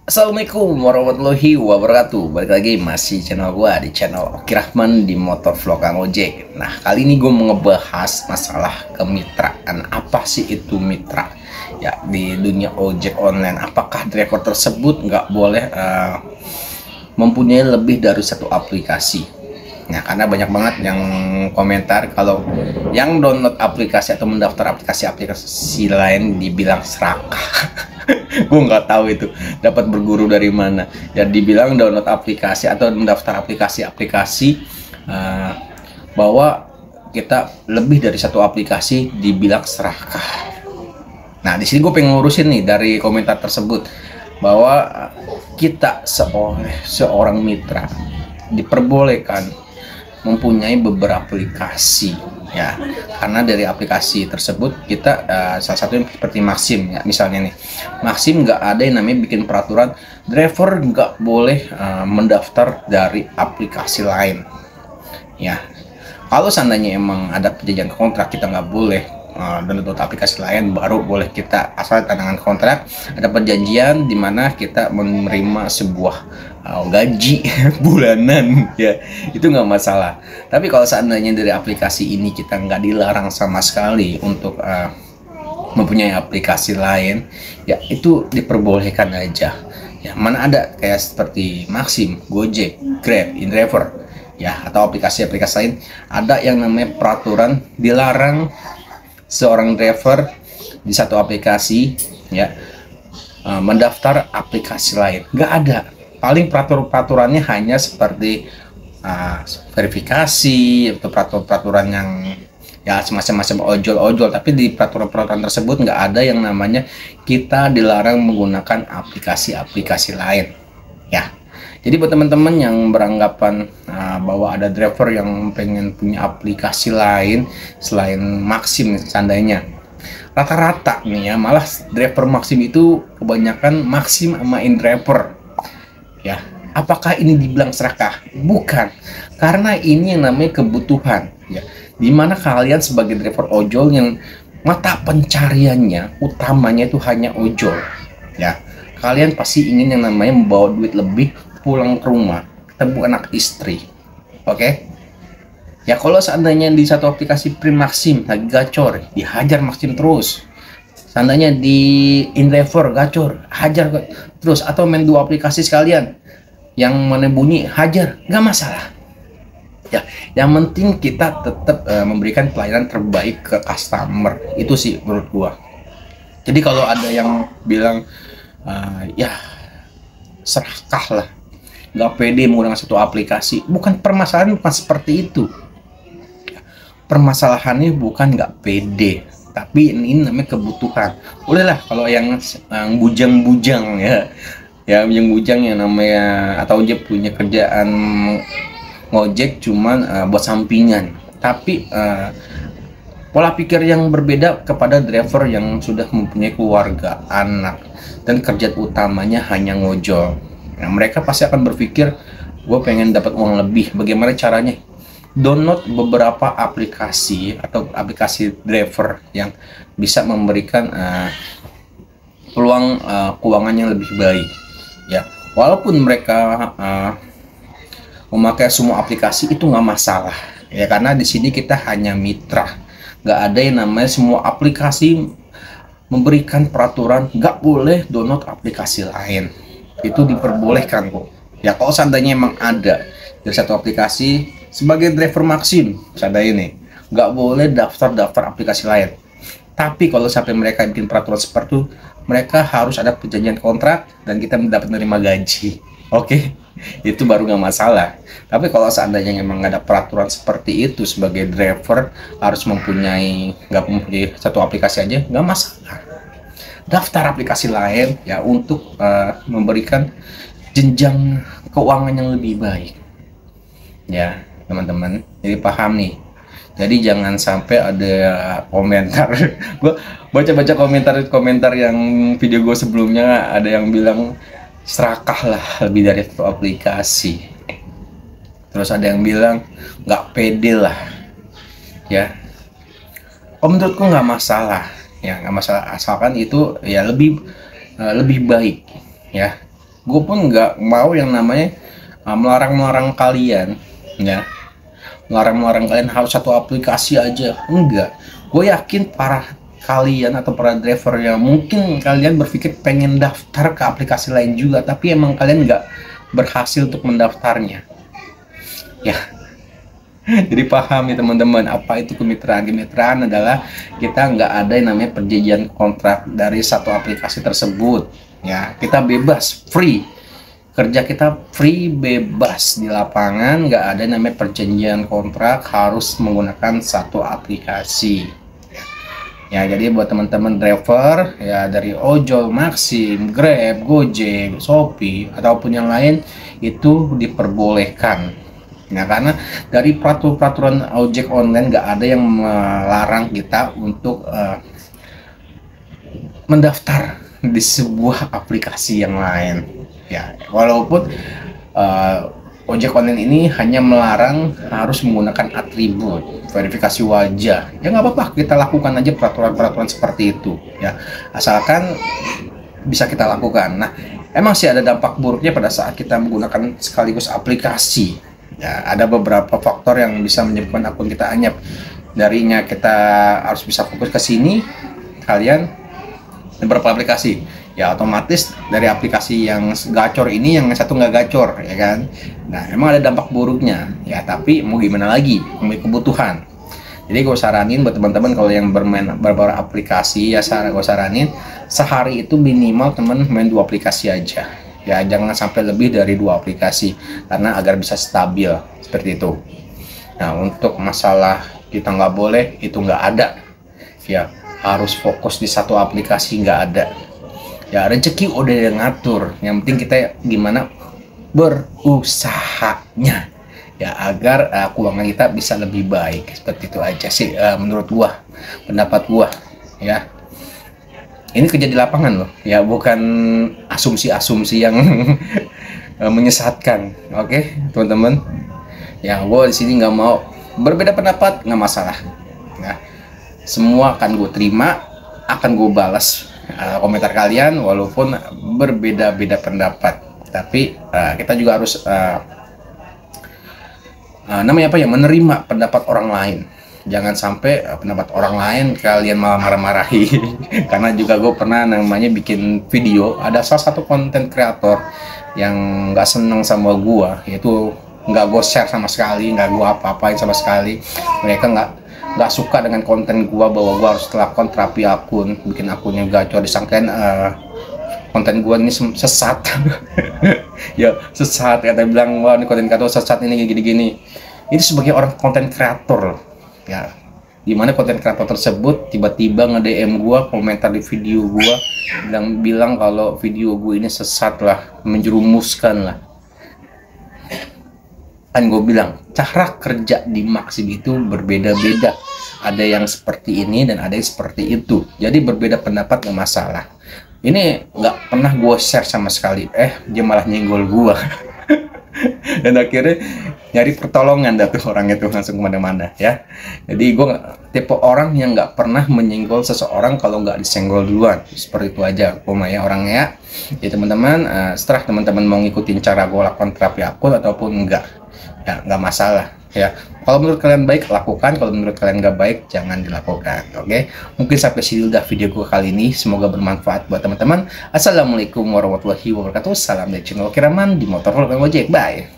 Assalamualaikum warahmatullahi wabarakatuh. Balik lagi masih channel gua di channel Oki Rahman di Motor Vlog Kang Ojek. Nah, kali ini gue mau ngebahas masalah kemitraan. Apa sih itu mitra? Ya, di dunia ojek online, apakah driver tersebut nggak boleh mempunyai lebih dari satu aplikasi? Nah, karena banyak banget yang komentar kalau yang download aplikasi atau mendaftar aplikasi-aplikasi lain dibilang serakah. Gue nggak tahu itu dapat berguru dari mana. Ya dibilang download aplikasi atau mendaftar aplikasi-aplikasi bahwa kita lebih dari satu aplikasi dibilang serakah. Nah, di sini gue pengen ngurusin nih dari komentar tersebut bahwa kita seorang mitra diperbolehkan mempunyai beberapa aplikasi, ya, karena dari aplikasi tersebut kita salah satunya seperti Maxim, ya, misalnya nih Maxim nggak ada yang namanya bikin peraturan driver nggak boleh mendaftar dari aplikasi lain. Ya, kalau seandainya emang ada perjanjian kontrak, kita nggak boleh download aplikasi lain, baru boleh kita asal tantangan kontrak ada perjanjian di mana kita menerima sebuah gaji bulanan, ya itu nggak masalah. Tapi kalau seandainya dari aplikasi ini kita nggak dilarang sama sekali untuk mempunyai aplikasi lain, ya itu diperbolehkan aja. Ya, mana ada kayak seperti Maxim, Gojek, Grab, InDriver, ya, atau aplikasi-aplikasi lain ada yang namanya peraturan dilarang seorang driver di satu aplikasi, ya, mendaftar aplikasi lain. Nggak ada. Paling peraturannya hanya seperti verifikasi atau peraturan yang ya semacam ojol-ojol, tapi di peraturan tersebut nggak ada yang namanya kita dilarang menggunakan aplikasi-aplikasi lain, ya. Jadi buat teman-teman yang beranggapan bahwa ada driver yang pengen punya aplikasi lain selain Maxim seandainya, rata-rata nih ya, malah driver Maxim itu kebanyakan Maxim sama InDriver, ya. Apakah ini dibilang serakah? Bukan, karena ini yang namanya kebutuhan, ya. Dimana kalian sebagai driver ojol yang mata pencariannya utamanya itu hanya ojol, ya, kalian pasti ingin yang namanya membawa duit lebih pulang ke rumah, ketemu anak istri, oke? Ya kalau seandainya di satu aplikasi Maxim lagi gacor, dihajar Maxim terus. Seandainya di InDriver gacor, hajar terus, atau main dua aplikasi sekalian, yang mana bunyi hajar, nggak masalah. Ya, yang penting kita tetap memberikan pelayanan terbaik ke customer, itu sih menurut gua. Jadi kalau ada yang bilang ya serakah lah, nggak pede menggunakan satu aplikasi, bukan permasalahan, bukan seperti itu. Permasalahannya bukan nggak pede, tapi ini namanya kebutuhan. Bolehlah kalau yang bujang-bujang, ya bujang-bujang yang namanya atau dia punya kerjaan ngojek cuman buat sampingan, tapi pola pikir yang berbeda kepada driver yang sudah mempunyai keluarga, anak, dan kerjaan utamanya hanya ngojol. Nah, mereka pasti akan berpikir, gue pengen dapat uang lebih. Bagaimana caranya? Download beberapa aplikasi atau aplikasi driver yang bisa memberikan peluang keuangan yang lebih baik. Ya, walaupun mereka memakai semua aplikasi itu nggak masalah. Ya, karena di sini kita hanya mitra. Nggak ada yang namanya semua aplikasi memberikan peraturan nggak boleh download aplikasi lain. Itu diperbolehkan kok. Ya kalau seandainya emang ada dari satu aplikasi sebagai driver Maxim, seandainya ini nggak boleh daftar aplikasi lain. Tapi kalau sampai mereka bikin peraturan seperti itu, mereka harus ada perjanjian kontrak dan kita mendapat menerima gaji. Oke, itu baru nggak masalah. Tapi kalau seandainya emang ada peraturan seperti itu, sebagai driver harus nggak mempunyai satu aplikasi aja, nggak masalah. Daftar aplikasi lain, ya, untuk memberikan jenjang keuangan yang lebih baik, ya teman-teman. Jadi paham nih. Jadi jangan sampai ada komentar gue baca-baca komentar yang video gue sebelumnya, ada yang bilang serakah lah lebih dari satu aplikasi, terus ada yang bilang nggak pede lah, ya. Menurutku nggak masalah, ya nggak masalah, asalkan itu ya lebih baik, ya. gue pun nggak mau yang namanya melarang kalian, ya, melarang kalian harus satu aplikasi aja. Enggak, gue yakin para kalian atau para driver yang mungkin kalian berpikir pengen daftar ke aplikasi lain juga, tapi emang kalian nggak berhasil untuk mendaftarnya, ya. Jadi paham ya teman-teman, apa itu kemitraan. Kemitraan adalah kita nggak ada yang namanya perjanjian kontrak dari satu aplikasi tersebut, ya. Kita bebas, free, kerja kita free, bebas di lapangan, nggak ada yang namanya perjanjian kontrak harus menggunakan satu aplikasi, ya. Jadi buat teman-teman driver ya dari ojol, Maxim, Grab, Gojek, Shopee ataupun yang lain itu diperbolehkan. Nah, karena dari peraturan ojek online nggak ada yang melarang kita untuk mendaftar di sebuah aplikasi yang lain, ya. Walaupun ojek online ini hanya melarang harus menggunakan atribut verifikasi wajah, ya nggak apa-apa, kita lakukan aja peraturan-peraturan seperti itu, ya, asalkan bisa kita lakukan. Nah, emang sih ada dampak buruknya pada saat kita menggunakan sekaligus aplikasi. Ya, ada beberapa faktor yang bisa menyebabkan akun kita anyap. Darinya kita harus bisa fokus ke sini, kalian beberapa aplikasi, ya otomatis dari aplikasi yang gacor ini yang satu nggak gacor, ya kan. Nah, emang ada dampak buruknya, ya, tapi mau gimana lagi, memiliki kebutuhan. Jadi gue saranin buat teman-teman kalau yang bermain beberapa aplikasi, ya gue saranin sehari itu minimal teman main 2 aplikasi aja, ya, jangan sampai lebih dari 2 aplikasi karena agar bisa stabil seperti itu. Nah, untuk masalah kita nggak boleh itu nggak ada, ya, harus fokus di satu aplikasi nggak ada, ya. Rezeki udah yang ngatur, yang penting kita gimana berusahanya, ya, agar keuangan kita bisa lebih baik. Seperti itu aja sih menurut gua, pendapat gua, ya. Ini kerja di lapangan loh, ya, bukan asumsi-asumsi yang menyesatkan. Oke, teman-teman, ya, gue di sini nggak mau berbeda pendapat, nggak masalah. Nah, semua akan gue terima, akan gue balas komentar kalian walaupun berbeda-beda pendapat. Tapi kita juga harus namanya apa ya, menerima pendapat orang lain. Jangan sampai pendapat orang lain kalian malah marah-marahi. Karena juga gue pernah namanya bikin video, ada salah satu konten kreator yang nggak seneng sama gue, yaitu nggak gue share sama sekali, nggak gue apa-apain sama sekali. Mereka nggak suka dengan konten gue, bahwa gue harus melakukan terapi akun, bikin akunnya gacor, disangkain konten gue ini sesat. Ya, sesat, kata bilang, wah ini konten kreator sesat, ini gini-gini. Itu sebagai orang konten kreator, ya, dimana konten kreator tersebut tiba-tiba nge-DM gua, komentar di video gua, bilang kalau video gue ini sesat lah, menjerumuskan lah. Kan gue bilang cara kerja di Maxim itu berbeda-beda, ada yang seperti ini dan ada yang seperti itu, jadi berbeda pendapat nggak masalah. Ini nggak pernah gue share sama sekali, dia malah nyenggol gua. Dan akhirnya nyari pertolongan dari orang itu langsung kemana-mana, ya. Jadi gue tipe orang yang nggak pernah menyenggol seseorang kalau nggak disenggol duluan. Seperti itu aja ya orangnya. Jadi teman-teman, setelah teman-teman mau ngikutin cara gue lakukan terapi akun ataupun enggak, ya nggak masalah, ya. Kalau menurut kalian baik, lakukan. Kalau menurut kalian nggak baik, jangan dilakukan. Oke? Mungkin sampai sini udah video gue kali ini. Semoga bermanfaat buat teman-teman. Assalamualaikum warahmatullahi wabarakatuh. Salam dari channel Kiraman di Motor Vlog Gojek. Bye.